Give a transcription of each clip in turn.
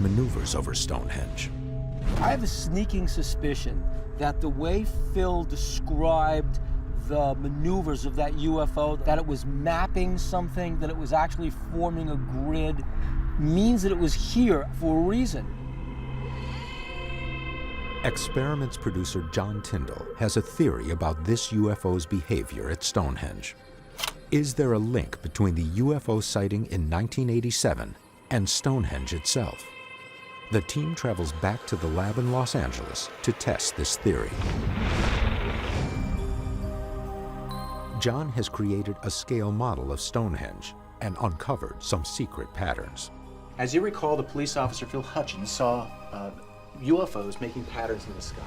maneuvers over Stonehenge. I have a sneaking suspicion that the way Phil described the maneuvers of that UFO, that it was mapping something, that it was actually forming a grid, means that it was here for a reason. Experiments producer John Tyndall has a theory about this UFO's behavior at Stonehenge. Is there a link between the UFO sighting in 1987 and Stonehenge itself? The team travels back to the lab in Los Angeles to test this theory. John has created a scale model of Stonehenge and uncovered some secret patterns. As you recall, the police officer Phil Hutchins saw UFOs making patterns in the sky.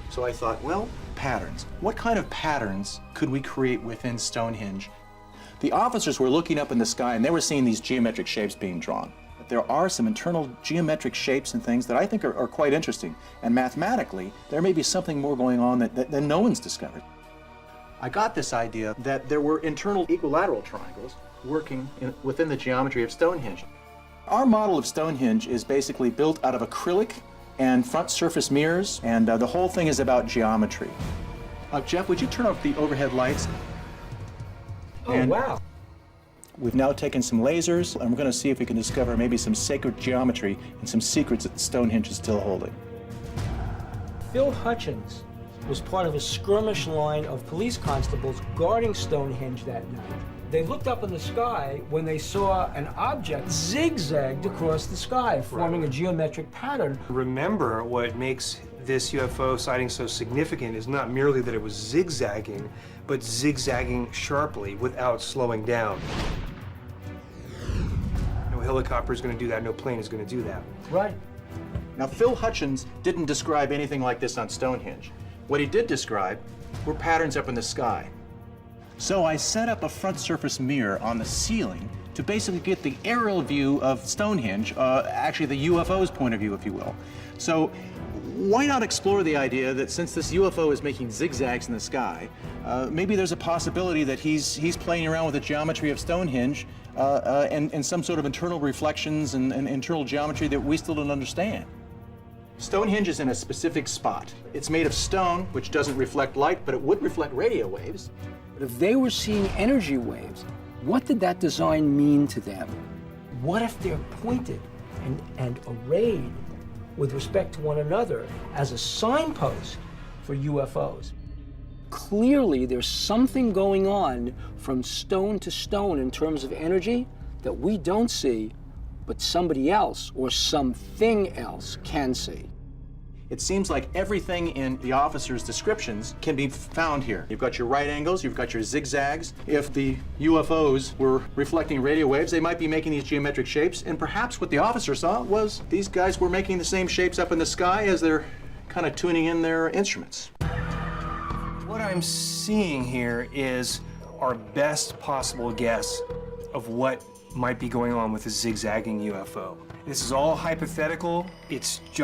So I thought, well, patterns. What kind of patterns could we create within Stonehenge? The officers were looking up in the sky and they were seeing these geometric shapes being drawn. But there are some internal geometric shapes and things that I think are quite interesting. And mathematically, there may be something more going on that no one's discovered. I got this idea that there were internal equilateral triangles working within the geometry of Stonehenge. Our model of Stonehenge is basically built out of acrylic and front surface mirrors, and the whole thing is about geometry. Jeff, would you turn off the overhead lights? Oh, wow. We've now taken some lasers, and we're going to see if we can discover maybe some sacred geometry and some secrets that Stonehenge is still holding. Phil Hutchins was part of a skirmish line of police constables guarding Stonehenge that night. They looked up in the sky when they saw an object zigzagged across the sky, forming a geometric pattern. Remember, what makes this UFO sighting so significant is not merely that it was zigzagging, but zigzagging sharply without slowing down. No helicopter is going to do that, no plane is going to do that. Right. Now, Phil Hutchins didn't describe anything like this on Stonehenge. What he did describe were patterns up in the sky. So I set up a front surface mirror on the ceiling to basically get the aerial view of Stonehenge, actually the UFO's point of view, if you will. So why not explore the idea that since this UFO is making zigzags in the sky, maybe there's a possibility that he's playing around with the geometry of Stonehenge and some sort of internal reflections and internal geometry that we still don't understand. Stonehenge is in a specific spot. It's made of stone, which doesn't reflect light, but it would reflect radio waves. But if they were seeing energy waves, what did that design mean to them? What if they're pointed and arrayed with respect to one another as a signpost for UFOs? Clearly, there's something going on from stone to stone in terms of energy that we don't see, but somebody else or something else can see. It seems like everything in the officers' descriptions can be found here. You've got your right angles, you've got your zigzags. If the UFOs were reflecting radio waves, they might be making these geometric shapes, and perhaps what the officer saw was these guys were making the same shapes up in the sky as they're kind of tuning in their instruments. What I'm seeing here is our best possible guess of what might be going on with a zigzagging UFO. This is all hypothetical. It's just